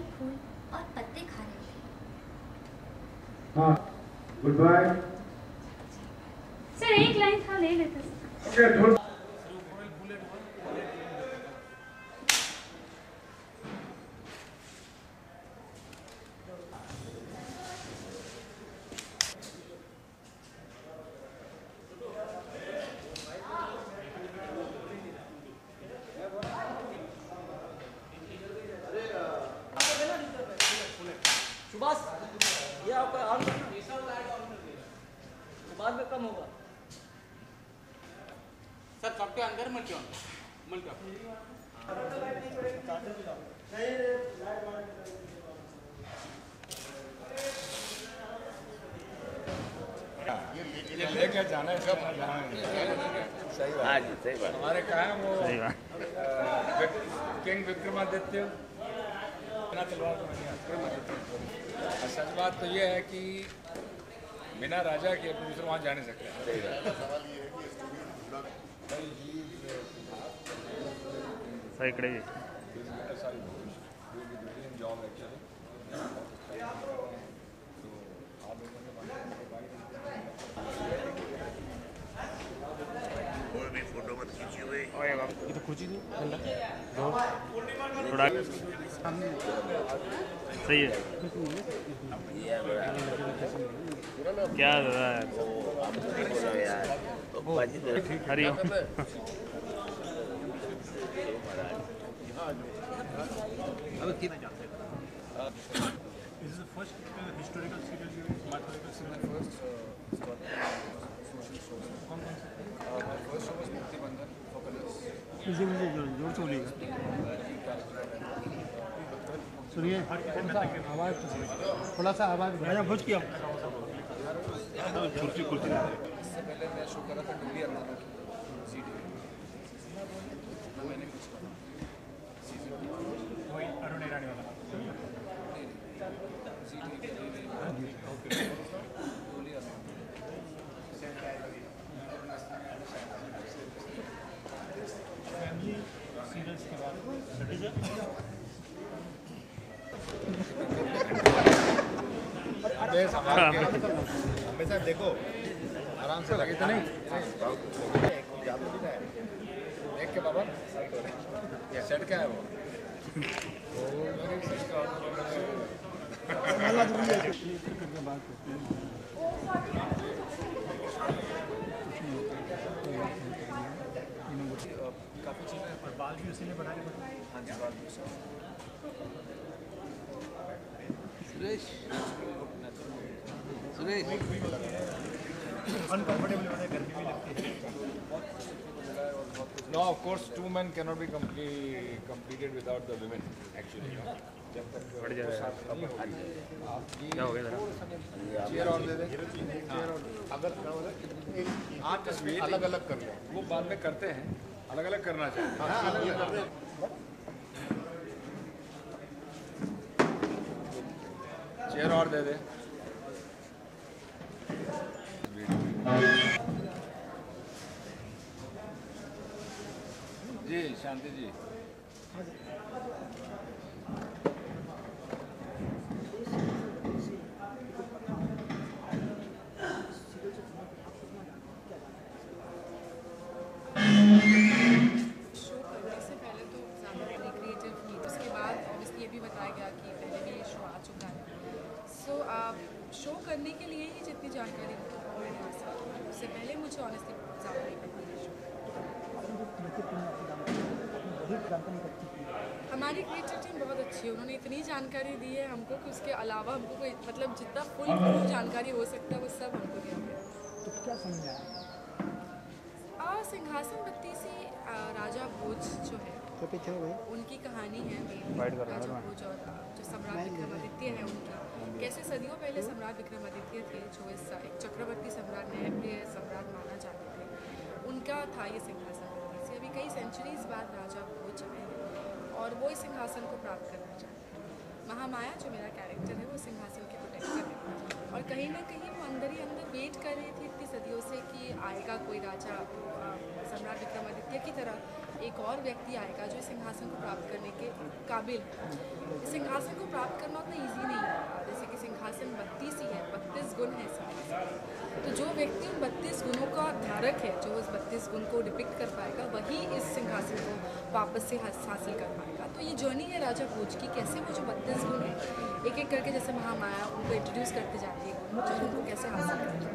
फल फूल और पत्ते खा रहे थे। हाँ, गुड बाय। सर एक लाइन था, ले लेते सर। सुभाष, ये आपका आर्म करना, तो बाद में कम होगा। सर सबके अंदर मत जाओ, मत जाओ। ये लेके जाना है, सब जाना है। सही बात। हाँ जी, सही बात। हमारे कहा है वो किंग विक्रमादित्य बिना तलवार को नहीं आता। सच बात तो ये है कि बिना राजा के दूसरे वहाँ जा नहीं सकते। सही बात। सही कड़े जॉब भी फोटो मत खींची हुई ये तो कुछ ही नहीं थोड़ा सही है। क्या Hariom. This is the first historical serial you mythological serial first My first show was Mukti Bandhan for Colors. मुझे जोर से बोलिएगा। सुनिए आवाज़ थोड़ा सा आवाज़ बढ़ाया भोज किया। कुर्सी कुर्सी इससे पहले मैं शो करा था डुबली अर्नाना की ZTV मैंने कुछ करा वही अरुण ईरानी वाला फैमिली सीरियल्स के बाद हमेशा देखो आराम से लगे तो नहीं देख के बाबा सेट क्या है वो काफ़ी चीज़ें और बाल भी उसी ने बना के बताया। हाँ जी बाल सुरेश, सुरेश अनकंफर्टेबल होता है, गर्मी भी लगती है। No, of course, two men cannot be completed without the women. Actually, जब तक बढ़ जाएगा। क्या हो गया जरा? चेयर और दे दे। अगर आप अलग अलग कर लो, वो बाद में करते हैं। अलग अलग करना चाहिए। चेयर और दे दे। जी शांति जी। शो करने के लिए ही जितनी जानकारी मैंने हासिल की, उससे पहले मुझे ऑनेस्टली ज़्यादा नहीं पता था। हमारी क्रिएटिव टीम बहुत अच्छी है, उन्होंने इतनी जानकारी दी है हमको कि उसके अलावा हमको कोई मतलब जितना फुल जानकारी हो सकता है वो सब हमको दिया गया। तो क्या समझा? सिंहासन बत्ती से राजा भोज जो है उनकी कहानी है राजा भोज और जो सम्राट विक्रमादित्य है उनकी, कैसे सदियों पहले सम्राट विक्रमादित्य थे जो इस एक चक्रवर्ती सम्राट न्यायप्रिय सम्राट माना जाते थे, उनका था ये सिंहासन बत्ती से। अभी कई सेंचुरीज बाद राजा भोज आए हैं और वो इस सिंहासन को प्राप्त करना चाहते हैं। महामाया जो मेरा कैरेक्टर है वो सिंहासन के प्रोटेक्टर है और कहीं ना कहीं वो अंदर ही अंदर वेट कर रही थी इतनी सदियों से कि आएगा कोई राजा सम्राट विक्रमादित्य की तरह एक और व्यक्ति आएगा जो सिंहासन को प्राप्त करने के काबिल है। सिंहासन को करना उतना ईजी नहीं है। जैसे कि सिंहासन 32 ही है, 32 गुण है सिंहासन। तो जो व्यक्ति उन 32 गुणों का धारक है, जो उस 32 गुण को डिपिक्ट कर पाएगा, वही इस सिंहासन को वापस से हासिल कर पाएगा। तो ये जर्नी है राजा भोज की, कैसे वो जो 32 गुण है एक एक करके जैसे महामाया उनको इंट्रोड्यूस करते जाती है, उनको कैसे हासिल करते हैं।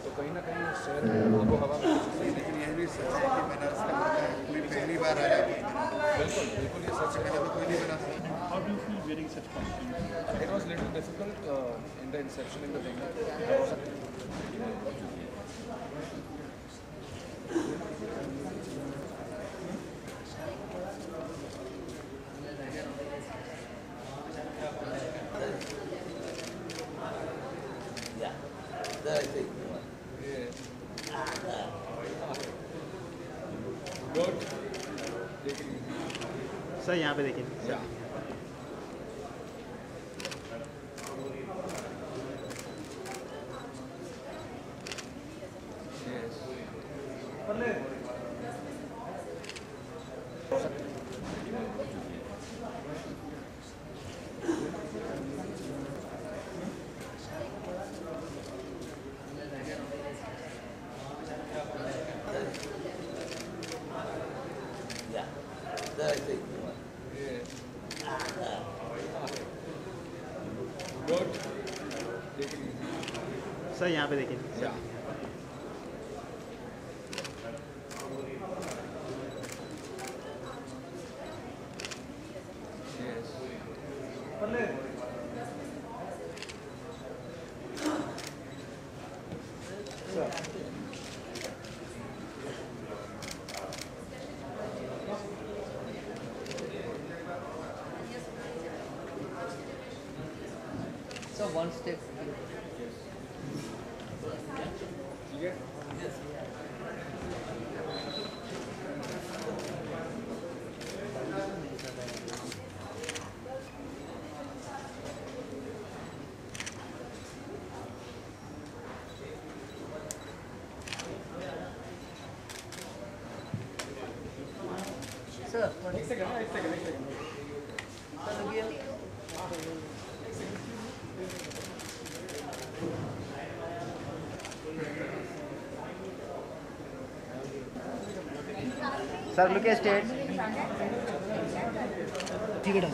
तो कहीं ना कहीं उस शहर में आबो हवा में लेकिन यह भी सच है कि बनारस का कोई पहली बार आया। बिल्कुल बिल्कुल ये सच है, अभी कोई नहीं बना सकता। How do you feel wearing such costumes? It was little difficult in the inception, in the beginning. Sir यहाँ पे देखिए। सर यहाँ पे देखिए। So one step. ठीक है। Sir, एक second. Sir look at state. ठीक है डाल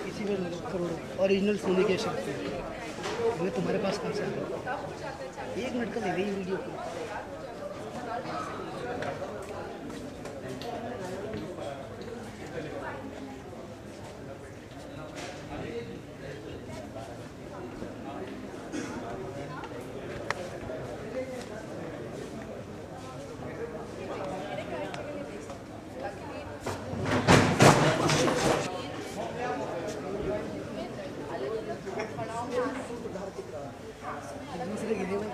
इसी में करोड़ों ओरिजिनल सोने के शब्द ये तुम्हारे पास कहाँ से आ गया? 1 मिनट का ले रही वीडियो को। दूसरे गिरे भाई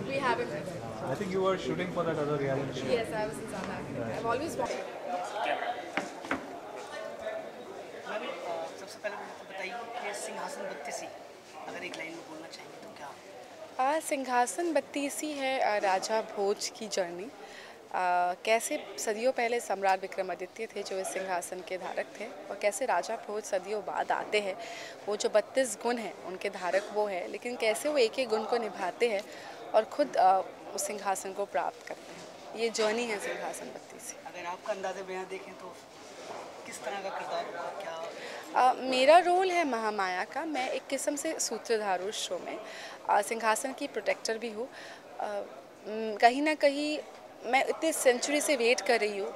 We have it. I think you were shooting for that other reality show. Yes, I was in South Africa. I've always wanted. सबसे पहले मुझे बताइए कि सिंहासन 32 अगर एक लाइन में बोलना चाहेंगे तो क्या? सिंहासन 32 है राजा भोज की जर्नी। कैसे सदियों पहले सम्राट विक्रमादित्य थे जो इस सिंहासन के धारक थे, और कैसे राजा भोज सदियों बाद आते हैं। वो जो 32 गुण हैं उनके धारक वो है, लेकिन कैसे वो एक एक गुण को निभाते हैं और खुद उस सिंहासन को प्राप्त करते हैं। ये जर्नी है सिंहासन 32। अगर आपका अंदाज़े बयां देखें तो किस तरह का किरदार होगा? क्या मेरा रोल है महामाया का। मैं एक किस्म से सूत्रधार हूँ शो में, सिंहासन की प्रोटेक्टर भी हूँ। कहीं ना कहीं मैं इतने सेंचुरी से वेट कर रही हूँ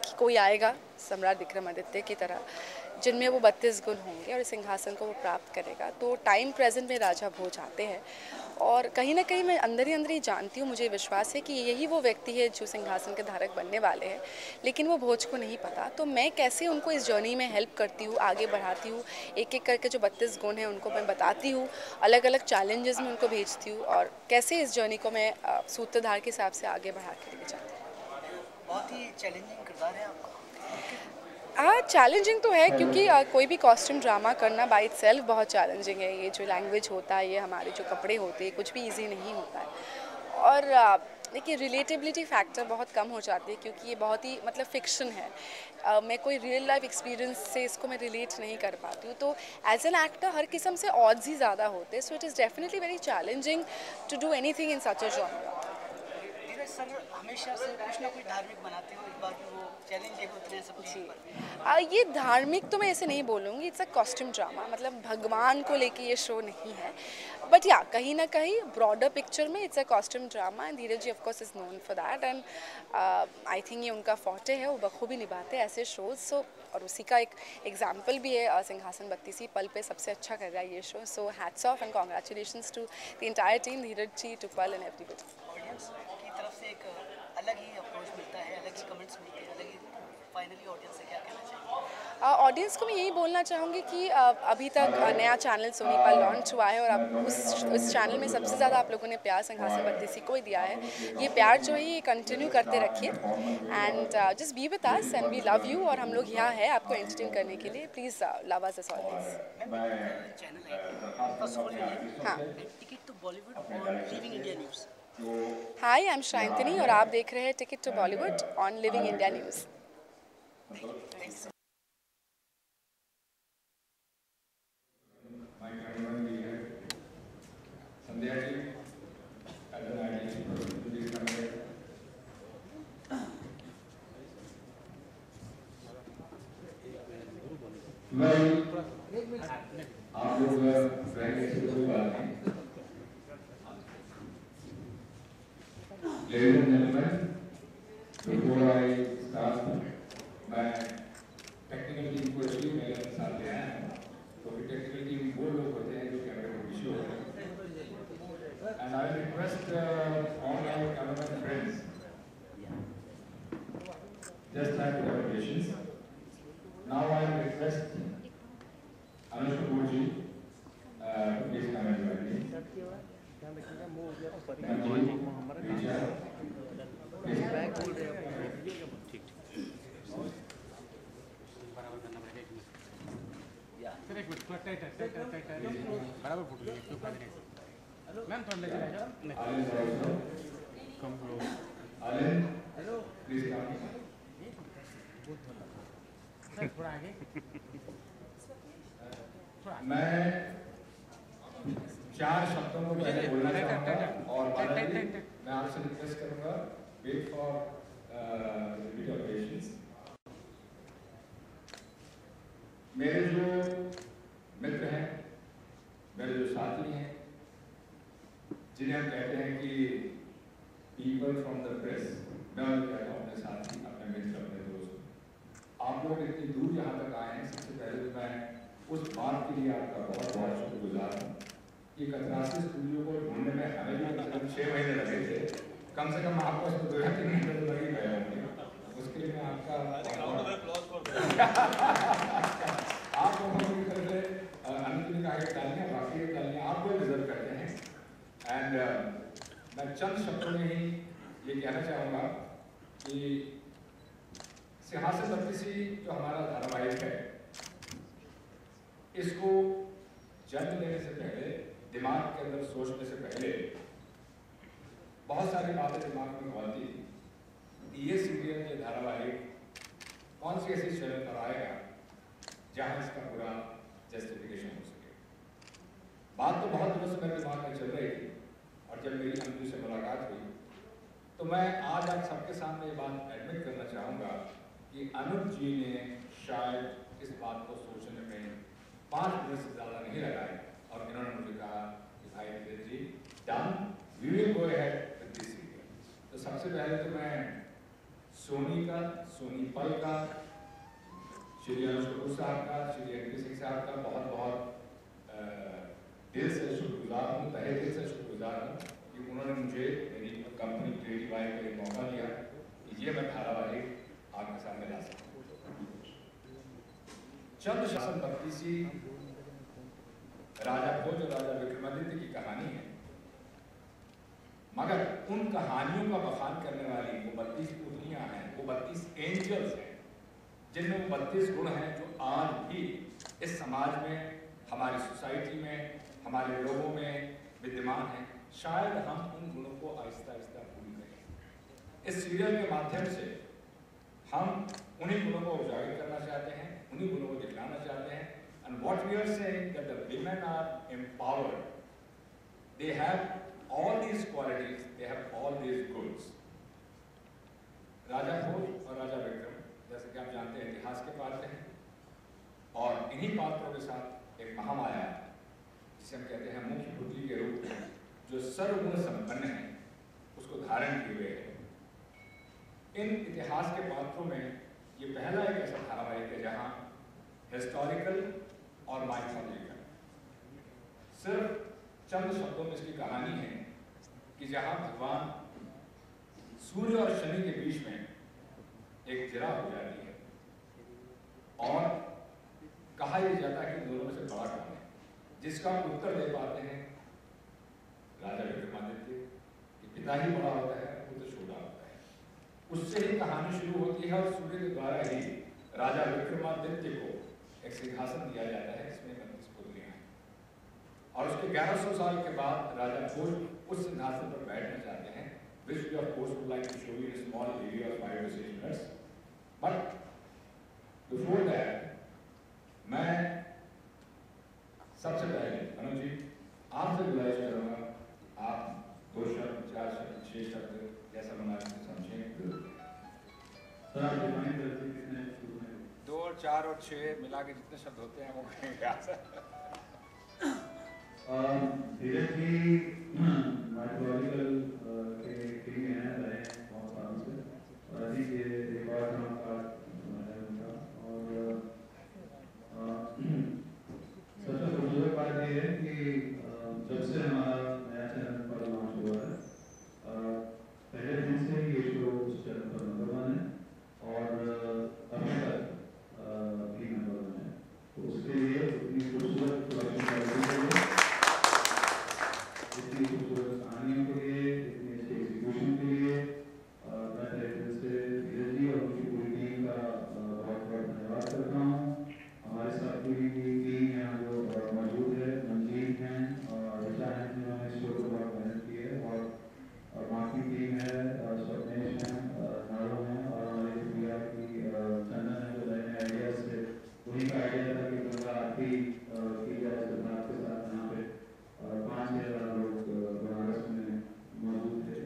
कि कोई आएगा सम्राट विक्रमादित्य की तरह जिनमें वो 32 गुण होंगे और इस सिंहासन को वो प्राप्त करेगा। तो टाइम प्रेजेंट में राजा भोज आते हैं और कहीं ना कहीं मैं अंदर ही जानती हूँ, मुझे विश्वास है कि यही वो व्यक्ति है जो सिंहासन के धारक बनने वाले हैं, लेकिन वो भोज को नहीं पता। तो मैं कैसे उनको इस जर्नी में हेल्प करती हूँ, आगे बढ़ाती हूँ, एक एक करके जो 32 गुण हैं उनको मैं बताती हूँ, अलग अलग चैलेंजेस में उनको भेजती हूँ और कैसे इस जर्नी को मैं सूत्रधार के हिसाब से आगे बढ़ा के लेके जाती हूँ। बहुत ही चैलेंजिंग किरदार है आपका। हाँ, चैलेंजिंग तो है क्योंकि कोई भी कॉस्ट्यूम ड्रामा करना बाय इटसेल्फ बहुत चैलेंजिंग है। ये जो लैंग्वेज होता है, ये हमारे जो कपड़े होते हैं, कुछ भी इजी नहीं होता है। और देखिए रिलेटेबिलिटी फैक्टर बहुत कम हो जाती है क्योंकि ये बहुत ही मतलब फिक्शन है। मैं कोई रियल लाइफ एक्सपीरियंस से इसको मैं रिलेट नहीं कर पाती हूँ। तो एज एन एक्टर हर किस्म से ऑड्स ही ज़्यादा होते हैं। So it is definitely very challenging to do anything in such a genre. Dheeraj sir हमेशा से कुछ ना कुछ धार्मिक बनाते हो, इस बार भी वो चैलेंज होते हैं सब जी, ये धार्मिक तो मैं ऐसे नहीं बोलूँगी, इट्स अ कॉस्ट्यूम ड्रामा, मतलब भगवान को लेके ये शो नहीं है। बट या कहीं ना कहीं ब्रॉडर पिक्चर में it's a costume drama and Dheeraj ji of course is known for that and I think ये उनका फॉर्टे है, वो बखूबी निभाते हैं ऐसे शोज। सो और उसी का एक एग्जाम्पल भी है सिंहासन 32 पल पे सबसे अच्छा कर रहा है ये show. So hats off and congratulations to the entire team, Dheeraj ji, to Pal and everybody. Audience की तरफ से एक अलग ही अप्रोच मिलता है, अलग ही कमेंट्स मिलते हैं, अलग ही फाइनली ऑडियंस से क्या कहना चाहिए? ऑडियंस को मैं यही बोलना चाहूँगी कि अभी तक नया चैनल सोनी पर लॉन्च हुआ है और अब उस चैनल में सबसे ज़्यादा आप लोगों ने प्यार सिंहासन 32 को ही दिया है। ये प्यार जो है ये कंटिन्यू करते रखिए and just be with us and we love you. और हम लोग यहाँ हैं आपको एंटरटेन करने के लिए। Please love us as always. Channel है आपका सोल है। हाँ, टिकट टू बॉलीवुड और living India news. Hi, I am Shrayantani और आप देख रहे हैं ticket to Bollywood on living India news. Sandhya ji, आप लोग रहेंगे से कोई बात नहीं। Ladies and gentlemen, before I start, मैं टेक्निकल टीम को इसलिए मेरे साथ ले आया हूँ क्योंकि टेक्निकल टीम वो लोग होते हैं जो कैमरे को इशू होते हैं। And I request all my cameraman friends, just have your patience. Now I request Anush Kapoor ji to please come and join me. बराबर फोटो लीजिए, क्यों बात नहीं मैम, थोड़ा ले जाइए। थोड़ा आगे। मैं 4 शब्दों को पहले बोलना चाहूँगा और मैं आपसे रिक्वेस्ट करूँगा wait for bit of patience. मेरे जो मित्र हैं, मेरे जो साथी हैं, जिन्हें हम कहते हैं कि पीपल फ्रॉम द प्रेस, मैं उन्हें कहता हूँ अपने साथी, अपने मित्र, अपने दोस्त। आप लोग इतनी दूर यहाँ तक आए हैं, सबसे पहले तो मैं उस बात के लिए आपका बहुत बहुत शुक्रगुजार हूँ। ये कतरासी स्टूडियो को ढूंढने में हमें भी करीब 6 महीने लगे थे, कम से कम आपको 2-3 महीने तो लग ही गए होंगे। उसके लिए मैं आपका आप लोगों की तरफ से अनंत जी का एक डालियाँ, बाकी एक डालियाँ आपको डिजर्व करते हैं। एंड मैं चंद शब्दों में ही ये कहना चाहूँगा कि सिंहासन 32 जो हमारा धारावाहिक है, इसको जन्म देने से पहले, दिमाग के अंदर सोचने से पहले बहुत सारी बातें दिमाग में घूमती थी। ये सीरियल, ये धारावाहिक कौन सी ऐसी चैनल पर आएगा जहाँ इसका पूरा जस्टिफिकेशन हो सके। बात तो बहुत दिनों से मेरे दिमाग में चल रही थी और जब मेरी अनुज से मुलाकात हुई तो मैं आज आप सबके सामने ये बात एडमिट करना चाहूँगा कि अनुज जी ने शायद इस बात को सोचने में 5 मिनट से ज़्यादा नहीं लगाए और इन्होंने मुझे कहा कि भाई Dheeraj ji, done, we will go ahead with this serial. तो सबसे पहले तो मैं सोनी पल का श्री अनुज कपूर साहब का, श्री एनपी सिंह साहब का बहुत बहुत दिल से शुक्रगुजार हूँ, तहे दिल से शुक्रगुजार हूँ कि उन्होंने मुझे मेरी कंपनी क्रिएटिव आई को एक मौका दिया कि ये मैं धारावाहिक आपके सामने ला सकूँ। चंद शासन बत्तीसी राजा भोज और राजा विक्रमादित्य की कहानी है, मगर उन कहानियों का बखान करने वाली वो 32 पुतलियां हैं, वो 32 एंजल्स हैं, जिनमें वो 32 गुण हैं जो आज भी इस समाज में, हमारी सोसाइटी में, हमारे लोगों में विद्यमान हैं। शायद हम उन गुणों को आहिस्ता आहिस्ता भूल गए। इस सीरियल के माध्यम से हम उन्हीं गुणों को उजागर करना चाहते हैं, उन्हीं गुणों को दिखलाना चाहते हैं। And what we are saying that the women are empowered. They have all these qualities, they have all these goods. राजा भोज और राजा विक्रम, जैसे कि आप जानते हैं, इतिहास के पात्र हैं, और इन्हीं पात्रों के साथ एक महामाया, जिसे हम कहते हैं मुख्य पुतली के रूप में, जो सर्वगुण संपन्न है, उसको धारण किए हुए है। इन इतिहास के पात्रों में ये पहला एक ऐसा धारावाहिक है जहाँ हिस्टोरिकल और माइथोलॉजिकल, सिर्फ चंद शब्दों में इसकी कहानी है कि जहाँ भगवान सूर्य और शनि के बीच में एक जिरा हो जाती है, और कहा यह जाता है कि दोनों में से बड़ा कौन है, जिसका उत्तर दे पाते हैं राजा विक्रमादित्य कि पिता ही बड़ा होता है, पुत्र छोटा होता है। उससे ही कहानी शुरू होती है और सूर्य के द्वारा ही राजा विक्रमादित्य को एक सिंहासन दिया जाता है, इसमें 32 पुतलियां हैं, और उसके 1100 साल के बाद राजा भोज उस सिंहासन पर बैठना चाहते हैं, which we of course would like to show you in a small area of 5 to 6 minutes. But before that, मैं सबसे पहले अनुज जी आपसे गुजारिश करूँगा, आप 2 शब्द, 4 शब्द, 6 शब्द जैसा मनाने से समझें। सर आप डिफाइन करते कितने 2 और 4 और 6 मिला के जितने शब्द होते हैं वो कहेंगे आप सर। धीरज जी माइथोलॉजिकल के टीम हैं, रहे बहुत सालों से, और अभी ये एक और काम का है उनका। और सबसे खूबसूरत बात ये है कि जब से हमारा नया चैनल पर लॉन्च हुआ है, पहले दिन से ही ये शो उस चैनल पर नंबर 1 है और अभी तक भी नंबर 1 है। तो उसके लिए इतनी खूबसूरत प्रोडक्शन क्वालिटी के लिए, इतनी खूबसूरत कहानियों के लिए, इतनी अच्छी एग्जीक्यूशन के लिए मैं तहे दिल से धीरज जी और उनकी पूरी टीम का बहुत बहुत धन्यवाद करता हूँ। हमारे साथ पूरी टीम यहाँ जो मौजूद है, मंजीत हैं और ऋचा हैं, जिन्होंने इस शो को बहुत मेहनत की है, और बाकी टीम है, स्वप्नेश हैं, नारो हैं, और हमारे प्रिया की चंदन है, जो नए आइडियाज से वही का आइडिया था कि गंगा आरती की जाए सिद्धार्थ के साथ यहाँ पे, और 5,000 लोग बनारस में मौजूद थे।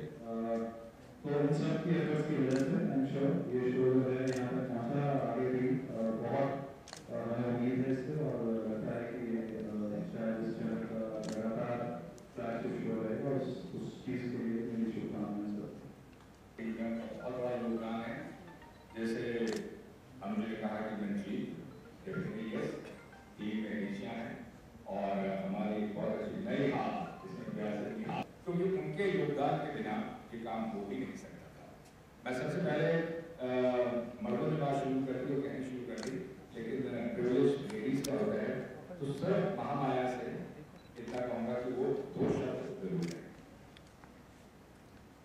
तो इन सब की एफर्ट्स की वजह से आई एम श्योर ये शो जो है यहाँ तक पहुँचा, आगे भी बहुत हमें उम्मीद है इससे, और लगता है कि शायद इस चैनल का लगातार फ्लैगशिप शो रहेगा, उस चीज़ के लिए मेरी शुभकामनाएं सर। बहुत बड़ा योगदान है, जैसे हमने कहा कि मंजीत टीम में ऋषियाँ हैं, और हमारी बहुत अच्छी नई हाथ इसमें प्रयास की हाथ, क्योंकि उनके योगदान के बिना ये काम हो भी नहीं सकता था। मैं सबसे पहले मर्दों ने बात शुरू कर दी और कहनी शुरू कर दी, लेकिन प्रिविलेज लेडीज का होता है, तो सिर्फ महामाया से इतना कहूँगा कि वो 2 शब्द जरूर है।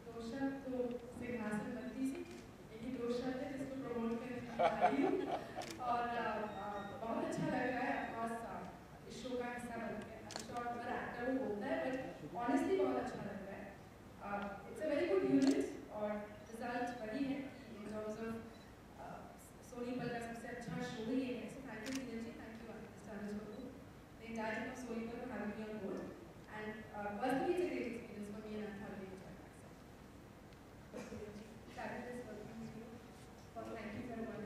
2 शब्द तो सिंहासन बत्तीसी, यही 2 शब्द है जिसको प्रमोट करने और बहुत अच्छा लग रहा है। ऑफकोर्स इस शो का हिस्सा बन के हर एक्टर वो बोलता है, बट ऑनेस्टली बहुत अच्छा लग रहा है। It's a very good unit, और रिजल्ट वही है इन टर्म्स ऑफ सोनीपल का सबसे अच्छा शो ही है। So thank you Dheeraj ji, thank you the entire team of Soनीपल for having me on board, and personally it's a great experience for me, and I'm thoroughly enjoying myself. Fabulous working with you. Thank you very much.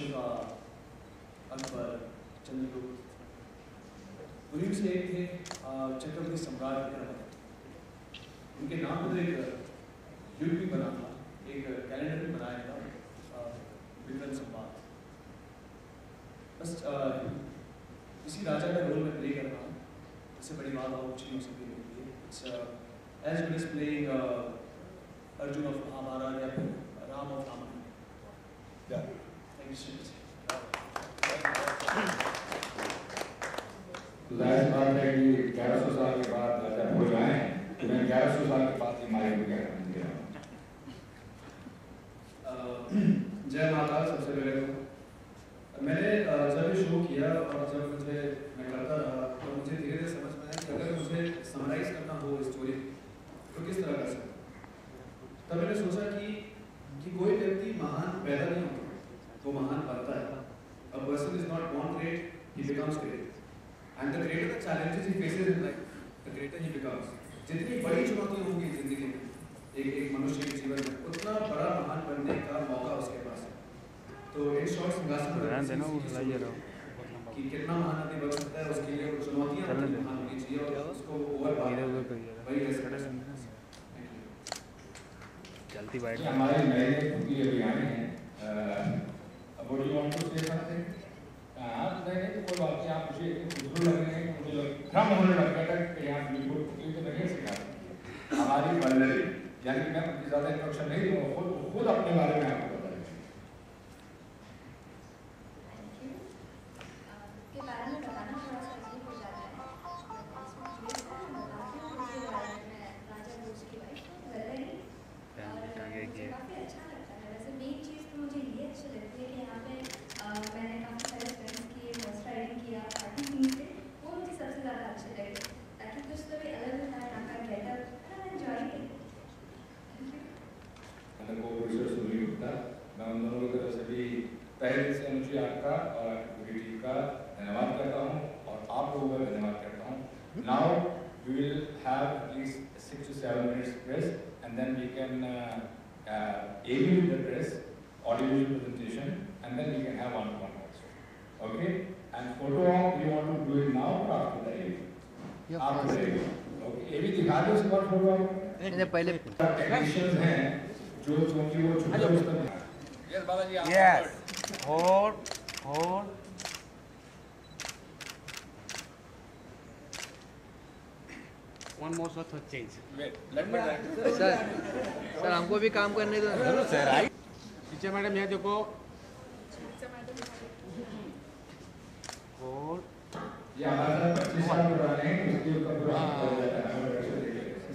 Ashoka, Akbar, Chandragupta, उन्हीं से एक थे चक्रवर्ती सम्राट विक्रमादित्य। उनके नाम पर एक युग भी बना था, एक कैलेंडर भी बनाया था, विक्रम संवाद। बस इसी राजा का रोल मैं प्ले कर रहा हूँ। इससे बड़ी बात और कुछ नहीं हो सकती मेरे लिए। It's as good as playing Arjun of Mahabharat या फिर Ram of Ramayan. Thank you so much. जाहिर बात है कि 1100 साल के बाद जब हो जाए तो मैं 1100 साल के बाद हमारे को क्या करना चाहिए। जय महाकाल। सबसे पहले तो मैंने जब ये शो किया और जब मैं करता रहा तो मुझे धीरे धीरे समझ में आया कि अगर मुझे समराइज करना हो स्टोरी तो किस तरह कर सकता। तब मैंने सोचा कि कोई व्यक्ति महान पैदा नहीं होता, वो महान बनता है। A person is not born great, he becomes great. And the greater the challenges he faces in life, the greater he becomes. जितनी बड़ी चुनौतियां होंगी जिंदगी में एक मनुष्य के जीवन में, उतना बड़ा महान बनने का मौका उसके पास है। तो इन शॉर्ट सिंहासन पर कि कितना महान आदमी बन सकता है, उसके लिए चुनौतियां महान होनी चाहिए और उसको ओवर चलती बाइट हमारे नए खुदी अभी आए हैं। अब वो you want to say something. हाँ नहीं तो कोई बात नहीं। आप मुझे खुद लग रहे हैं, मुझे भ्रम होने लग गया था कि यहाँ बिल्कुल खुदी तो नहीं सिखा हमारी वल्लरी, यानी कि मैं उनकी ज़्यादा इंट्रोडक्शन नहीं दूँगा, खुद अपने बारे में आपको बताएंगे। के बारे में बताना थोड़ा सा अजीब हो जाता है। राजा भोज की वाइफ वल्लरी काफ़ी अच्छा लगता है। वैसे मेन चीज़ तो मुझे ये अच्छी लगती है कि यहाँ पे मैंने काफ़ी सारे फ्रेंड्स किए, हॉर्स राइडिंग किया, पार्टी थीम पे, वो मुझे सबसे ज़्यादा अच्छे लगे ताकि कुछ तो भी अलग होता है यहाँ का गेटअप, आई एंजॉय इट। मैं को प्रोड्यूसर सुनील गुप्ता, मैं उन दोनों की तरफ से भी तहे दिल से अनुजी आपका और पूरी टीम का धन्यवाद करता हूँ और आप लोगों का धन्यवाद करता हूँ। Now we will have at least 6 to 7 minutes press and then we can AV the press, audiovisual presentation, and then we can have one-to-one also. Okay? And photo op, you want to do it now or after the AV? After the AV. Okay. AV दिखा दो उसके बाद photo op. पहले technicians हैं जो क्योंकि वो छुट्टी उस पर Yes, बालाजी आप Yes. Hold. One more shot for change. Wait, let me sir हमको भी काम करने दो। सर आई टीचर मैडम यहाँ देखो। Hold. ये हमारा 25 साल पुराने हैं, उसके ऊपर पूरा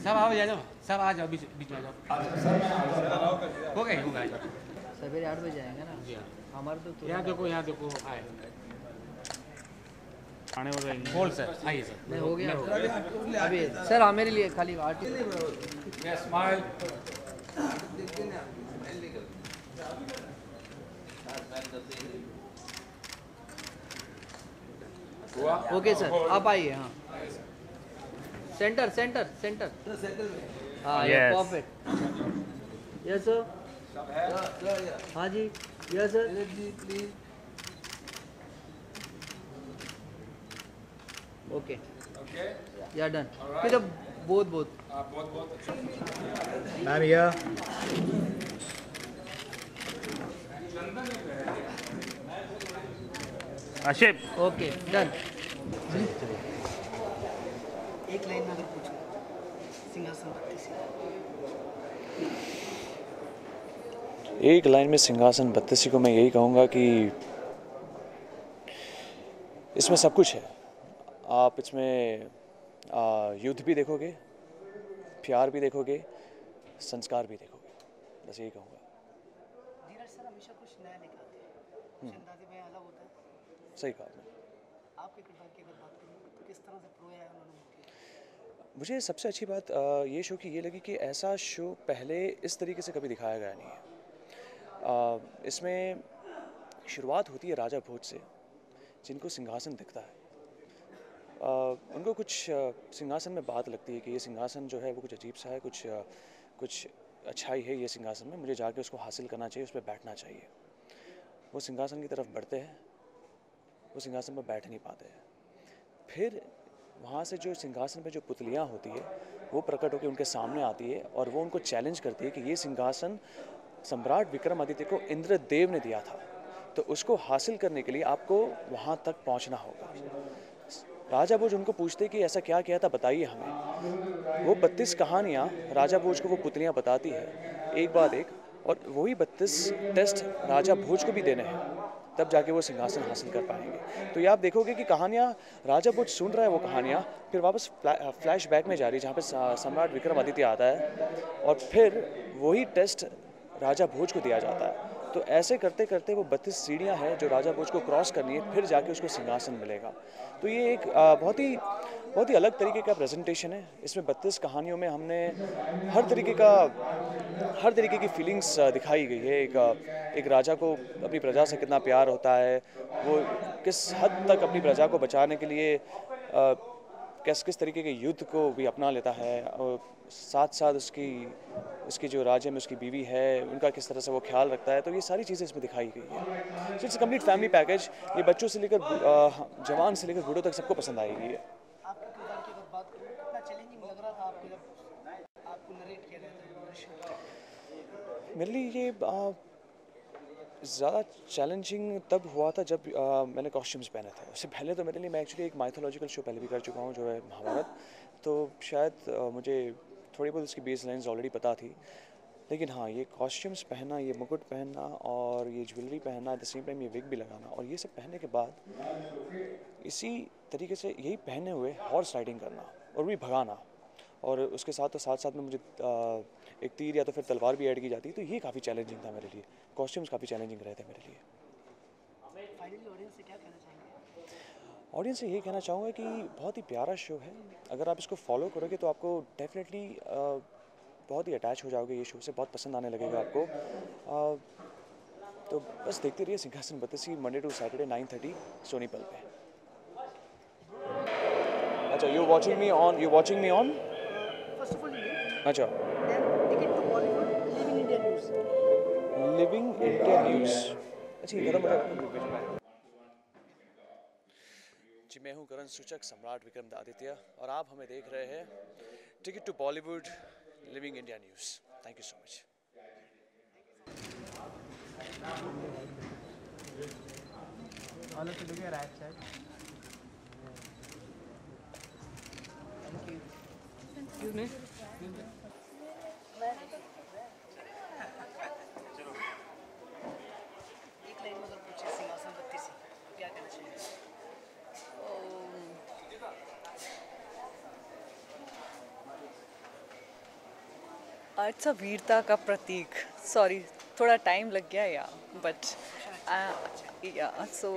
सब आओ जाओ, सब आ जाओ बीच में आ जाओ। सर मैं आ जाऊँ। हो गए सवेरे 8 बजे आएंगे ना। हमारे तो यहाँ देखो आए आने हो जाएंगे। बोल सर आइए सर। नहीं हो गया अभी सर। हाँ मेरे लिए खाली artist Yes, smile. Okay sir आप आइए। हाँ सेंटर हाँ Yes. परफेक्ट। Yes sir. हाँ जी यस सर। ओके या डन। फिर बहुत अच्छा। मैम या आशिफ ओके डन। एक लाइन में अगर पूछो सिंहासन एक लाइन में सिंहासन 32 को मैं यही कहूँगा कि इसमें सब कुछ है। आप इसमें युद्ध भी देखोगे, प्यार भी देखोगे, संस्कार भी देखोगे, बस यही कहूँगा। धीरज सर हमेशा कुछ नया लेकर आते हैं, कुछ अंदाजे में अलग होता है। सही कहा आपने। आपके किरदार की अगर बात करें तो किस तरह से प्रो आया उन्होंने? मुझे सबसे अच्छी बात ये शो की ये लगी कि ऐसा शो पहले इस तरीके से कभी दिखाया गया नहीं है। इसमें शुरुआत होती है राजा भोज से, जिनको सिंहासन दिखता है। उनको कुछ सिंहासन में बात लगती है कि ये सिंहासन जो है वो कुछ अजीब सा है, कुछ अच्छाई है ये सिंहासन में, मुझे जाके उसको हासिल करना चाहिए, उस पर बैठना चाहिए। वो सिंहासन की तरफ बढ़ते हैं, वो सिंहासन पर बैठ नहीं पाते हैं। फिर वहाँ से जो सिंहासन पे जो पुतलियाँ होती है वो प्रकट होकर उनके सामने आती है और वो उनको चैलेंज करती है कि ये सिंहासन सम्राट विक्रमादित्य को इंद्रदेव ने दिया था, तो उसको हासिल करने के लिए आपको वहाँ तक पहुँचना होगा। राजा भोज उनको पूछते कि ऐसा क्या किया था, बताइए हमें। वो 32 कहानियाँ राजा भोज को वो पुतलियाँ बताती है एक बाद एक, और वही 32 टेस्ट राजा भोज को भी देने हैं, तब जाके वो सिंहासन हासिल कर पाएंगे। तो ये आप देखोगे कि कहानियाँ राजा भोज सुन रहा है, वो कहानियाँ फिर वापस फ्लैशबैक में जा रही है जहाँ पे सम्राट विक्रमादित्य आता है और फिर वही टेस्ट राजा भोज को दिया जाता है। तो ऐसे करते करते वो 32 सीढ़ियाँ हैं जो राजा भोज को क्रॉस करनी है, फिर जाके उसको सिंहासन मिलेगा। तो ये एक बहुत ही अलग तरीके का प्रेजेंटेशन है। इसमें 32 कहानियों में हमने हर तरीके की फीलिंग्स दिखाई गई है। एक राजा को अपनी प्रजा से कितना प्यार होता है, वो किस हद तक अपनी प्रजा को बचाने के लिए किस तरीके के युद्ध को भी अपना लेता है, और साथ साथ उसकी जो राज्य में उसकी बीवी है उनका किस तरह से वो ख्याल रखता है। तो ये सारी चीज़ें इसमें दिखाई गई है। It's complete family package. ये बच्चों से लेकर जवान से लेकर बूढ़ों तक सबको पसंद आएगी। आपके किरदार की अगर बात करूँ, कितना चैलेंजिंग लग रहा था आपको जब आपको नरेट किया गया था? मेरे लिए ये ज़्यादा चैलेंजिंग तब हुआ था जब मैंने कॉस्ट्यूम्स पहने थे। उससे पहले तो मेरे लिए, मैं एक्चुअली एक माइथोलॉजिकल शो पहले भी कर चुका हूँ जो है महाभारत, तो शायद मुझे थोड़ी बहुत उसकी बेस लाइन्स ऑलरेडी पता थी। लेकिन हाँ, ये कॉस्ट्यूम्स पहनना, ये मुकुट पहनना और ये ज्वेलरी पहनना, एट द सेम टाइम ये विग भी लगाना, और ये सब पहनने के बाद इसी तरीके से यही पहने हुए हॉर्स राइडिंग करना और भी भगाना, और उसके साथ साथ में मुझे एक तीर या तो फिर तलवार भी ऐड की जाती, तो ये काफ़ी चैलेंजिंग था मेरे लिए। कॉस्ट्यूम्स काफ़ी चैलेंजिंग रहे थे मेरे लिए। फाइनली ऑडियंस से क्या कहना चाहेंगे? ऑडियंस से ये कहना चाहूँगा कि बहुत ही प्यारा शो है। अगर आप इसको फॉलो करोगे तो आपको डेफिनेटली बहुत ही अटैच हो जाओगे ये शो से, बहुत पसंद आने लगेगा आपको। तो बस देखते रहिए सिंहासन 32 Monday to Saturday 9:30 Sony Pal पे। अच्छा, you watching me on? First of all अच्छा, ticket to Bollywood living India news. Living India news. अच्छा, ये कदम जी, मैं हूँ करण सूचक, सम्राट विक्रमादित्य, और आप हमें देख रहे हैं ticket to Bollywood living India News. Thank you so much. All okay, look right side. Excuse me. एक लाइन में अगर पूछे सिंहासन 32 क्या कहना चाहिए? इट्स अ वीरता का प्रतीक। सॉरी, थोड़ा टाइम लग गया या बट या so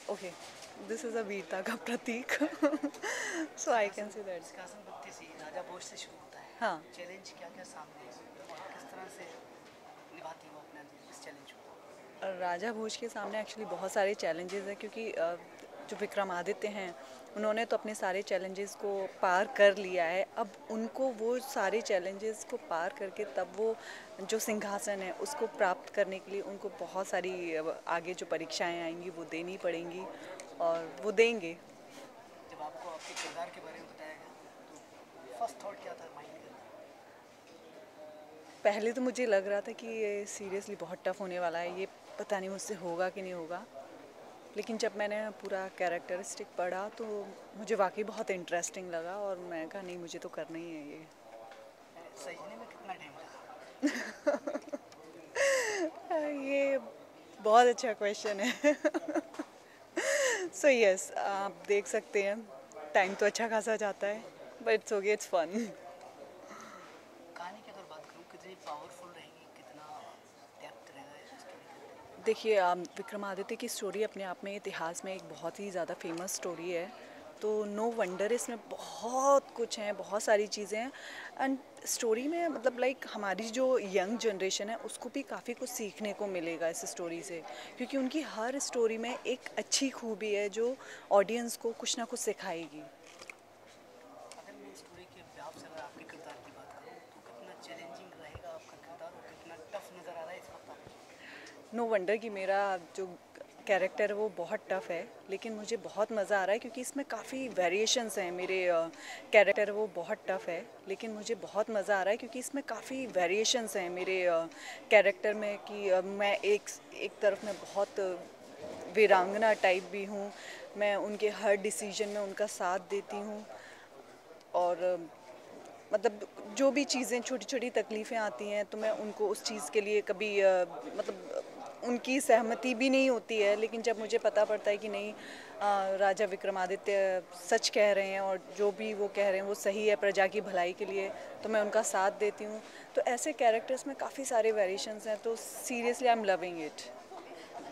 okay, this is a वीरता का प्रतीक। सो आई कैन से दैट। सिंहासन 32 राजा भोज से शुरू होता है। हाँ। चैलेंज क्या क्या सामने है और किस तरह से निभाती हो अपने इस चैलेंज को? राजा भोज के सामने एक्चुअली बहुत सारे चैलेंजेस हैं, क्योंकि जो विक्रमादित्य हैं उन्होंने तो अपने सारे चैलेंजेस को पार कर लिया है। अब उनको वो सारे चैलेंजेस को पार करके तब वो जो सिंहासन है उसको प्राप्त करने के लिए उनको बहुत सारी आगे जो परीक्षाएं आएंगी वो देनी पड़ेंगी, और वो देंगे। जब आपको आपके किरदार के बारे में बताया गया तो फर्स्ट थॉट क्या था माइंड में? पहले तो मुझे लग रहा था कि ये सीरियसली बहुत टफ होने वाला है, ये पता नहीं मुझसे होगा कि नहीं होगा। लेकिन जब मैंने पूरा कैरेक्टरिस्टिक पढ़ा तो मुझे वाकई बहुत इंटरेस्टिंग लगा, और मैं कहा नहीं, मुझे तो करना ही है ये। सजने में कितना टाइम लगा? ये बहुत अच्छा क्वेश्चन है। सो यस, आप देख सकते हैं टाइम तो अच्छा खासा जाता है, but it's okay, it's fun. कहानी की अगर बात करूँ, कितनी पावरफुल रहेगी, कितना डेप्थ रहेगा इस स्टोरी का? देखिए, विक्रमादित्य की स्टोरी अपने आप में इतिहास में एक बहुत ही ज़्यादा फेमस स्टोरी है, तो नो वंडर इसमें बहुत कुछ है, बहुत सारी चीज़ें हैं। एंड स्टोरी में मतलब लाइक हमारी जो यंग जनरेशन है उसको भी काफ़ी कुछ सीखने को मिलेगा इस स्टोरी से, क्योंकि उनकी हर स्टोरी में एक अच्छी खूबी है जो ऑडियंस को कुछ ना कुछ सिखाएगी। अगर मैं स्टोरी के हिसाब से अगर आपके किरदार की बात करूँ तो कितना चैलेंजिंग रहेगा आपका किरदार और कितना टफ नज़र आ रहा है इस वक्त आपको? नो वंडर कि मेरा जो कैरेक्टर है वो बहुत टफ है, लेकिन मुझे बहुत मज़ा आ रहा है क्योंकि इसमें काफ़ी वेरिएशंस हैं। मेरे कैरेक्टर वो बहुत टफ है, लेकिन मुझे बहुत मज़ा आ रहा है क्योंकि इसमें काफ़ी वेरिएशंस हैं मेरे कैरेक्टर में कि मैं एक तरफ में बहुत वीरांगना टाइप भी हूँ, मैं उनके हर डिसीजन में उनका साथ देती हूँ और मतलब जो भी चीज़ें छोटी छोटी तकलीफ़ें आती हैं तो मैं उनको उस चीज़ के लिए कभी मतलब उनकी सहमति भी नहीं होती है, लेकिन जब मुझे पता पड़ता है कि नहीं राजा विक्रमादित्य सच कह रहे हैं और जो भी वो कह रहे हैं वो सही है प्रजा की भलाई के लिए, तो मैं उनका साथ देती हूँ। तो ऐसे कैरेक्टर्स में काफ़ी सारे वेरिएशंस हैं, तो seriously I am loving it.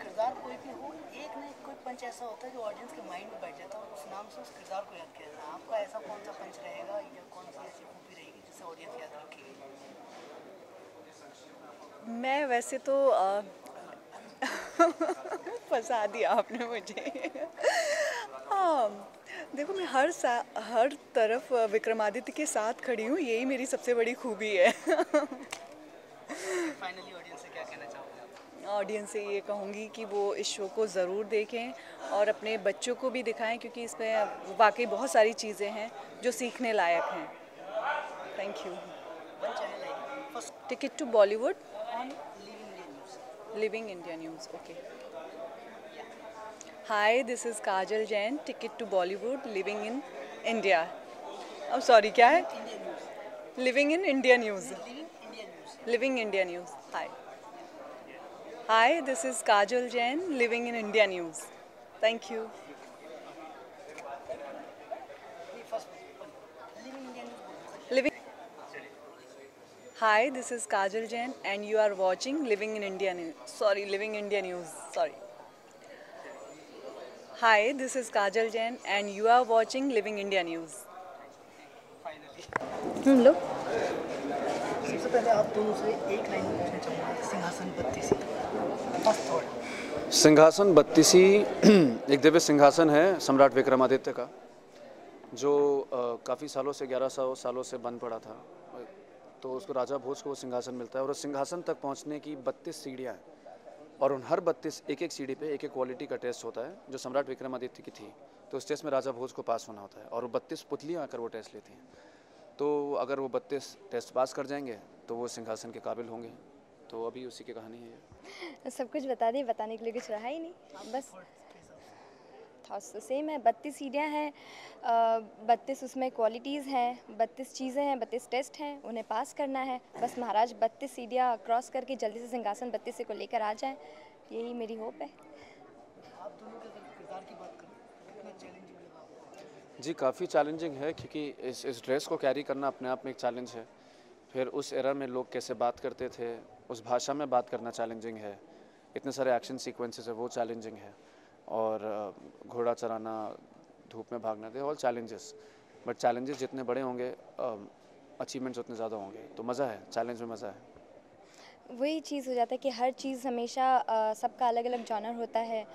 किरदार कोई भी हो, एक ना एक कोई पंच ऐसा होता है जो ऑडियंस के माइंड में बैठ जाता है और उस नाम से उस किरदार को याद किया जाता है। आपका ऐसा कौन सा पंच रहेगा या कौन सी ऐसी खूबी रहेगी जिसे ऑडियंस याद रखेगी? मैं वैसे तो फंसा दिया आपने मुझे। हाँ, देखो मैं हर तरफ विक्रमादित्य के साथ खड़ी हूँ, यही मेरी सबसे बड़ी खूबी है। फाइनली ऑडियंस से क्या कहना चाहोगे? ऑडियंस से ये कहूँगी कि वो इस शो को ज़रूर देखें और अपने बच्चों को भी दिखाएं क्योंकि इसमें वाकई बहुत सारी चीज़ें हैं जो सीखने लायक हैं। Thank you. Ticket to Bollywood on Living India News. Okay. Hi, this is Kajal Jain. Ticket to Bollywood. Living in India. I'm sorry, क्या है? Living in India News. Living India News. Hi. Hi, this is Kajal Jain. Living in India News. Thank you. Living. Hi, this is Kajal Jain and you are watching Living in India News. Sorry, Living India News. Sorry. Hi, this is Kajal Jain and you are watching Living India News. लो सबसे पहले आप दोनों से एक line पूछना चाहूँगा, सिंहासन Battisi first thought. सिंहासन बत्तीसी एक दिव्य सिंहासन है सम्राट विक्रमादित्य का, जो काफ़ी सालों से 1100 सालों से बंद पड़ा था। तो उसको राजा भोज को वो सिंहासन मिलता है और उस सिंहासन तक पहुंचने की 32 सीढ़ियाँ हैं और उन हर 32 एक एक सीढ़ी पे एक एक क्वालिटी का टेस्ट होता है जो सम्राट विक्रमादित्य की थी। तो उस टेस्ट में राजा भोज को पास होना होता है और वो 32 पुतलियाँ आकर वो टेस्ट लेती हैं। तो अगर वो 32 टेस्ट पास कर जाएंगे तो वो सिंहासन के काबिल होंगे। तो अभी उसी की कहानी है। सब कुछ बता दी, बताने के लिए कुछ रहा ही नहीं, बस थॉट्स तो सेम है। 32 सीढ़ियाँ हैं, 32 उसमें क्वालिटीज़ हैं, 32 चीज़ें हैं, 32 टेस्ट हैं, उन्हें पास करना है। बस महाराज 32 सीढ़ियाँ क्रॉस करके जल्दी से सिंहासन 32 को लेकर आ जाएं, यही मेरी होप है। आप दोनों के किरदार की बात करें, कितना चैलेंजिंग लगा? जी काफ़ी चैलेंजिंग है क्योंकि इस ड्रेस को कैरी करना अपने आप में एक चैलेंज है। फिर उस एरा में लोग कैसे बात करते थे, उस भाषा में बात करना चैलेंजिंग है। इतने सारे एक्शन सीक्वेंसेस है वो चैलेंजिंग है और घोड़ा चराना, धूप में भागना, they all challenges. But challenges जितने बड़े होंगे अचीवमेंट्स उतने ज़्यादा होंगे। तो मज़ा है, चैलेंज में मज़ा है। वही चीज़ हो जाता है कि हर चीज़ हमेशा सबका अलग अलग जॉनर होता है।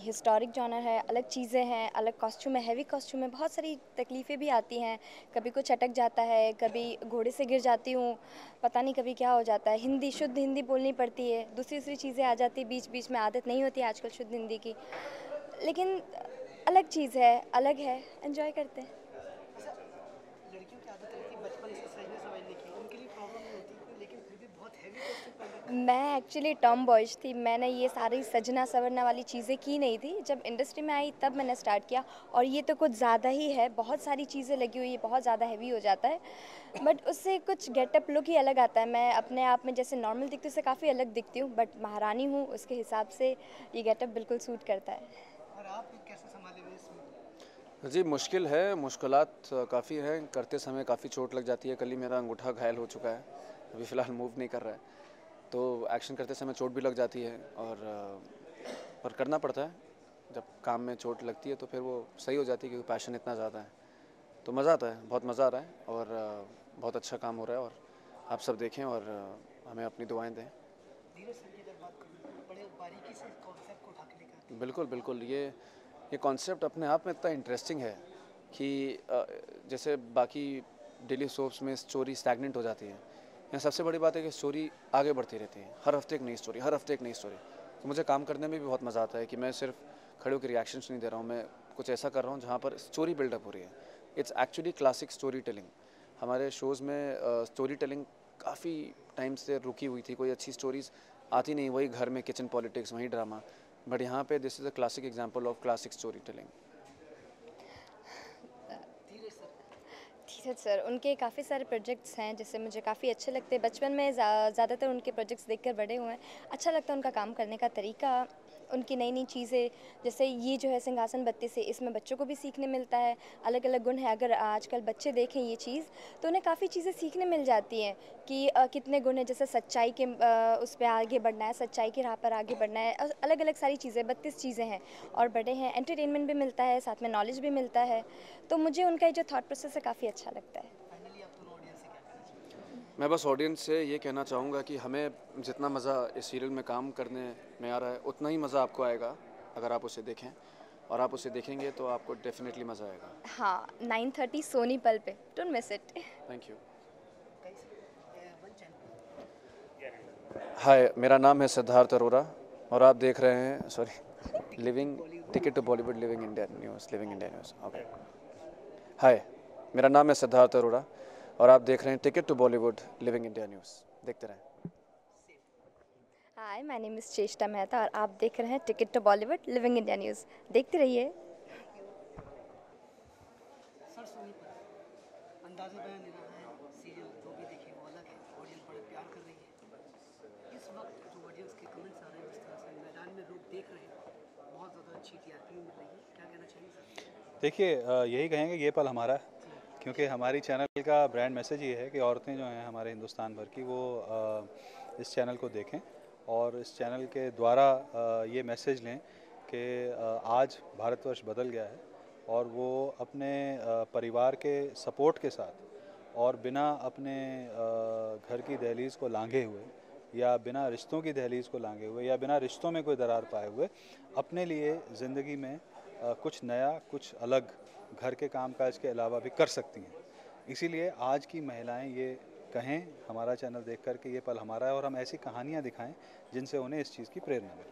हिस्टोरिक जॉनर है, अलग चीज़ें हैं, अलग कॉस्ट्यूम है, हैवी कॉस्ट्यूम है, बहुत सारी तकलीफ़ें भी आती हैं। कभी कुछ अटक जाता है, कभी घोड़े से गिर जाती हूँ, पता नहीं कभी क्या हो जाता है। हिंदी, शुद्ध हिंदी बोलनी पड़ती है, दूसरी चीज़ें आ जाती है बीच बीच में, आदत नहीं होती आजकल शुद्ध हिंदी की, लेकिन अलग चीज़ है, अलग है, एंजॉय करते हैं। लड़कियों की आदत रहती है बचपन से सजने संवरने की, उनके लिए प्रॉब्लम नहीं होती, लेकिन फिर भी बहुत हैवी कॉस्ट्यूम पहन रखा है। मैं एक्चुअली टॉम बॉयज थी, मैंने ये सारी सजना संवरना वाली चीज़ें की नहीं थी। जब इंडस्ट्री में आई तब मैंने स्टार्ट किया और ये तो कुछ ज़्यादा ही है, बहुत सारी चीज़ें लगी हुई है, बहुत ज़्यादा हैवी हो जाता है। बट उससे कुछ गेटअप लुक ही अलग आता है। मैं अपने आप में जैसे नॉर्मल दिखती हूँ उससे काफ़ी अलग दिखती हूँ, बट महारानी हूँ उसके हिसाब से ये गेटअप बिल्कुल सूट करता है। और आप कैसे संभाले हुए इसमें? जी मुश्किल है, मुश्किलात काफ़ी हैं। करते समय काफ़ी चोट लग जाती है। कल ही मेरा अंगूठा घायल हो चुका है, अभी फ़िलहाल मूव नहीं कर रहा है। तो एक्शन करते समय चोट भी लग जाती है और पर करना पड़ता है। जब काम में चोट लगती है तो फिर वो सही हो जाती है क्योंकि पैशन इतना ज़्यादा है। तो मज़ा आता है, बहुत मज़ा आ रहा है और बहुत अच्छा काम हो रहा है और आप सब देखें और हमें अपनी दुआएं दें। धीरज सर की अगर बात करूँ, बड़े बारीकी से कॉन्सेप्ट को उठा के लेकर बिल्कुल बिल्कुल, ये कॉन्सेप्ट अपने आप में इतना इंटरेस्टिंग है कि जैसे बाकी डेली सोप्स में स्टोरी स्टैगनेंट हो जाती है, यहाँ सबसे बड़ी बात है कि स्टोरी आगे बढ़ती रहती है, हर हफ्ते एक नई स्टोरी, हर हफ्ते एक नई स्टोरी। तो मुझे काम करने में भी बहुत मज़ा आता है कि मैं सिर्फ खड़े होकर रिएक्शंस नहीं दे रहा हूँ, मैं कुछ ऐसा कर रहा हूँ जहाँ पर स्टोरी बिल्डअप हो रही है। It's actually classic story telling. हमारे शोज़ में स्टोरी टेलिंग काफ़ी टाइम से रुकी हुई थी, कोई अच्छी स्टोरीज़ आती नहीं, वही घर में किचन पॉलिटिक्स, वही ड्रामा। बट यहाँ पे this is a classic example of classic story telling. Dheeraj sir, उनके काफ़ी सारे प्रोजेक्ट्स हैं जिससे मुझे काफ़ी अच्छे लगते हैं। बचपन में ज़्यादातर उनके प्रोजेक्ट्स देखकर बड़े हुए हैं। अच्छा लगता है उनका काम करने का तरीका, उनकी नई नई चीज़ें, जैसे ये जो है सिंहासन बत्ती से, इसमें बच्चों को भी सीखने मिलता है, अलग अलग गुण है। अगर आजकल बच्चे देखें ये चीज़ तो उन्हें काफ़ी चीज़ें सीखने मिल जाती हैं कि कितने गुण हैं, जैसे सच्चाई के उस पर आगे बढ़ना है, सच्चाई की राह पर आगे बढ़ना है, अलग अलग सारी चीज़ें, 32 चीज़ें हैं और बड़े हैं। एंटरटेनमेंट भी मिलता है, साथ में नॉलेज भी मिलता है। तो मुझे उनका जो थॉट प्रोसेस है काफ़ी अच्छा लगता है। मैं बस ऑडियंस से ये कहना चाहूँगा कि हमें जितना मज़ा इस सीरियल में काम करने में आ रहा है उतना ही मज़ा आपको आएगा अगर आप उसे देखें, और आप उसे देखेंगे तो आपको डेफिनेटली मज़ा आएगा। हाँ, 9:30 सोनी पल पे, don't miss it. Thank you. Hi, मेरा नाम है सिद्धार्थ अरोरा और आप देख रहे हैं living ticket to Bollywood living India news. Okay. Hi, मेरा नाम है सिद्धार्थ अरोरा और आप देख रहे हैं ticket to Bollywood living India News. देखते रहें। हाय, माय नेम इज़ चेष्टा मेहता और आप देख रहे हैं ticket to Bollywood living India News. देखते रहिए। सर सोनी पर अंदाज़े बयां लेना है, सीरियल जो भी देखे वो अलग है, ऑडियंस बड़े प्यार कर रही है। इस वक्त जो ऑडियंस के कमेंट्स आ रहे हैं, जिस तरह से मैदान में लोग देख रहे हैं, बहुत ज़्यादा अच्छी टीआरपी मिल रही है, क्या कहना चाहिए सर? देखिए, यही कहेंगे ये पल हमारा है, क्योंकि हमारी चैनल का ब्रांड मैसेज ये है कि औरतें जो हैं हमारे हिंदुस्तान भर की, वो इस चैनल को देखें और इस चैनल के द्वारा ये मैसेज लें कि आज भारतवर्ष बदल गया है और वो अपने परिवार के सपोर्ट के साथ और बिना अपने घर की दहलीज़ को लांघे हुए या बिना रिश्तों की दहलीज़ को लांघे हुए या बिना रिश्तों में कोई दरार पाए हुए अपने लिए ज़िंदगी में कुछ नया, कुछ अलग घर के कामकाज के अलावा भी कर सकती हैं। इसीलिए आज की महिलाएं ये कहें हमारा चैनल देख कर के ये पल हमारा है और हम ऐसी कहानियाँ दिखाएं जिनसे उन्हें इस चीज़ की प्रेरणा मिले।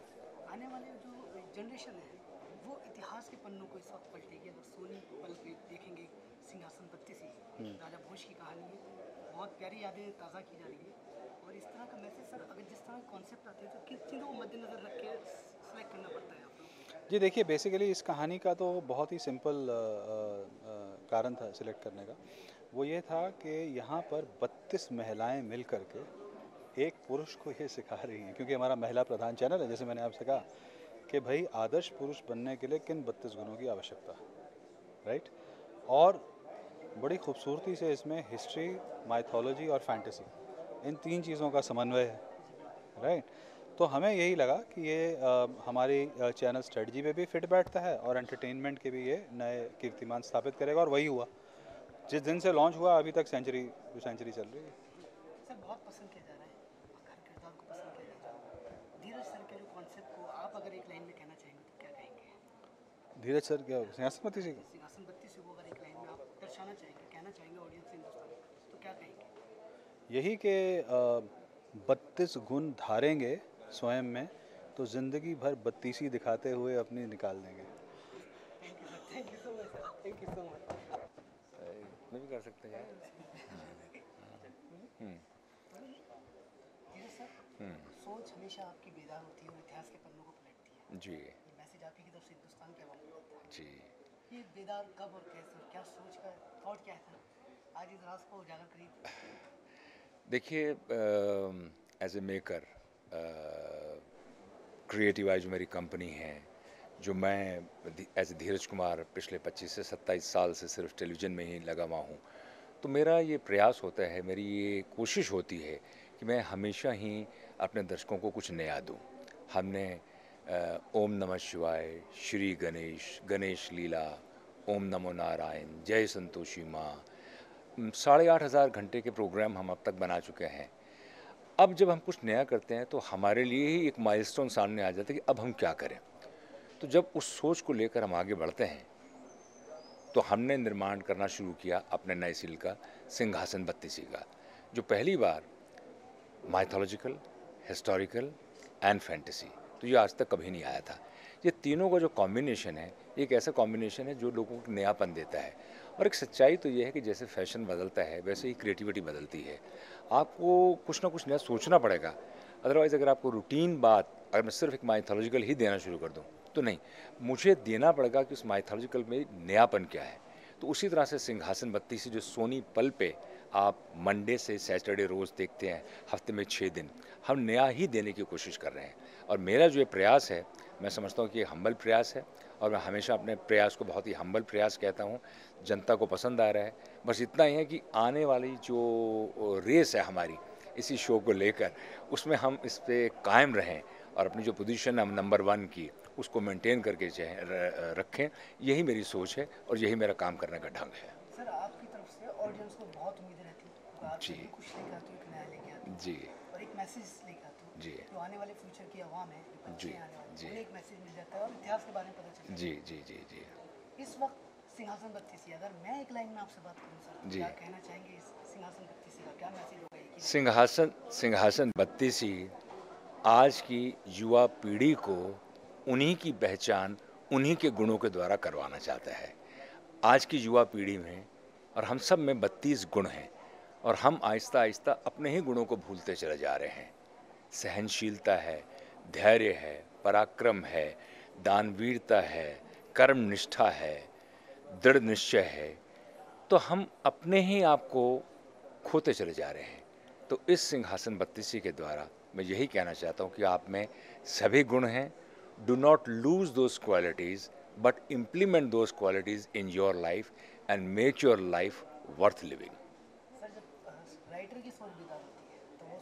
आने वाले जो जनरेशन है वो इतिहास के पन्नों को इस वक्त पलटेगी। अगर सोनी पल पे देखेंगे सिंहासन बत्ती से, राजा भोज की कहानी है, बहुत प्यारी यादें ताज़ा की जा रही है और इस तरह का मैसेज सर अगर जिस तरह कॉन्सेप्ट आते हैं तो किन चीज़ों को मद्देनजर रख के सेलेक्ट करना पड़ता है आप लोग? जी देखिए, बेसिकली इस कहानी का तो बहुत ही सिंपल कारण था सिलेक्ट करने का। वो ये था कि यहाँ पर 32 महिलाएं मिल कर के एक पुरुष को ये सिखा रही हैं, क्योंकि हमारा महिला प्रधान चैनल है, जैसे मैंने आपसे कहा कि भाई आदर्श पुरुष बनने के लिए किन 32 गुणों की आवश्यकता है, राइट। और बड़ी खूबसूरती से इसमें हिस्ट्री, माइथोलॉजी और फैंटेसी, इन 3 चीज़ों का समन्वय है, राइट। तो हमें यही लगा कि ये हमारी चैनल स्ट्रेटजी पे भी फिट बैठता है और एंटरटेनमेंट के भी ये नए कीर्तिमान स्थापित करेगा और वही हुआ। जिस दिन से लॉन्च हुआ अभी तक सेंचुरी चल रही है। सर बहुत पसंद किया जा रहा है, हर किरदार को पसंद किया जा रहा है। धीरज सर के जो कॉन्सेप्ट को आप अगर एक लाइन में कहना चाहेंगे तो क्या कहेंगे? धीरज सर क्या सिंहासन बत्ती से वो अगर एक लाइन में आप दर्शाना चाहेंगे, कहना चाहेंगे ऑडियंस से हिंदुस्तान, तो क्या कहेंगे? यही कि 32 गुण धारेंगे स्वयं में तो ज़िंदगी भर 32 दिखाते हुए अपनी निकाल देंगे। Thank you so much, thank you so much. मैं भी कर सकते हैं। सोच हमेशा आपकी बेदार होती है और इतिहास के पन्नों को पलटती है। जी। ये मैसेज आपकी तरफ से हिंदुस्तान के हवाले होता है। जी। ये बेदार कब और कैसे और क्या सोच का थॉट क्या था? आज इस राज को उजागर करिए। देखिए, as a maker, creative I जो मेरी कंपनी है, जो मैं एज ए धीरज कुमार पिछले 25 से 27 साल से सिर्फ टेलीविज़न में ही लगा हुआ हूँ, तो मेरा ये प्रयास होता है, मेरी ये कोशिश होती है कि मैं हमेशा ही अपने दर्शकों को कुछ नया दूँ। हमने ओम नमः शिवाय, श्री गणेश, गणेश लीला, ओम नमो नारायण, जय संतोषी माँ, 8,500 घंटे के प्रोग्राम हम अब तक बना चुके हैं। अब जब हम कुछ नया करते हैं तो हमारे लिए ही एक माइलस्टोन सामने आ जाता है कि अब हम क्या करें। तो जब उस सोच को लेकर हम आगे बढ़ते हैं तो हमने निर्माण करना शुरू किया अपने नए सीरियल का सिंहासन बत्तीसी का, जो पहली बार माइथोलॉजिकल, हिस्टोरिकल एंड फैंटेसी। तो ये आज तक कभी नहीं आया था। ये तीनों का जो कॉम्बिनेशन है, एक ऐसा कॉम्बिनेशन है जो लोगों को नयापन देता है। और एक सच्चाई तो ये है कि जैसे फैशन बदलता है वैसे ही क्रिएटिविटी बदलती है। आपको कुछ ना कुछ नया सोचना पड़ेगा, अदरवाइज़ अगर आपको रूटीन बात, अगर मैं सिर्फ एक माइथोलॉजिकल ही देना शुरू कर दूँ तो नहीं, मुझे देना पड़ेगा कि उस माइथोलॉजिकल में नयापन क्या है। तो उसी तरह से सिंहासन बत्तीसी जो सोनी पल पे आप मंडे से सैटरडे रोज़ देखते हैं, हफ्ते में 6 दिन, हम नया ही देने की कोशिश कर रहे हैं। और मेरा जो ये प्रयास है, मैं समझता हूँ कि ये हम्बल प्रयास है और मैं हमेशा अपने प्रयास को बहुत ही हम्बल प्रयास कहता हूँ। जनता को पसंद आ रहा है। बस इतना ही है कि आने वाली जो रेस है हमारी इसी शो को लेकर, उसमें हम इस पे कायम रहें और अपनी जो पोजीशन हम नंबर 1 की उसको मेंटेन करके रखें। यही मेरी सोच है और यही मेरा काम करने का ढंग है। सर, आपकी तरफ से ऑडियंस को बहुत उम्मीदें रहती हैं। आप जी कुछ लेकर आते हो, एक नया लेके आते हो जी और एक मैसेज लेकर आते हो जी जो आने वाले फ्यूचर की आवाम है, बच्चे जी आने वाले, जी उन्हें एक मैसेज मिल जाता है और इतिहास के बारे में पता चलता है। जी जी जी जी इस वक्त सिंहासन बत्तीसी, अगर मैं एक लाइन में आपसे बात करूं सर, जी। क्या कहना चाहेंगे इस सिंहासन बत्तीसी का, क्या मैसेज होगा? एक ही सिंहासन बत्तीसी आज की युवा पीढ़ी को उन्हीं की पहचान उन्हीं के गुणों के द्वारा करवाना चाहता है। आज की युवा पीढ़ी में और हम सब में 32 गुण हैं और हम आहिस्ता आहिस्ता अपने ही गुणों को भूलते चले जा रहे हैं। सहनशीलता है, धैर्य है, पराक्रम है, दानवीरता है, कर्मनिष्ठा है, दृढ़ निश्चय है। तो हम अपने ही आप को खोते चले जा रहे हैं। तो इस सिंहासन बत्तीसी के द्वारा मैं यही कहना चाहता हूँ कि आप में सभी गुण हैं। Do not lose those qualities but implement those qualities in your life and make your life worth living. Sir, जब राइटर की सोच बेदार होती है तो वो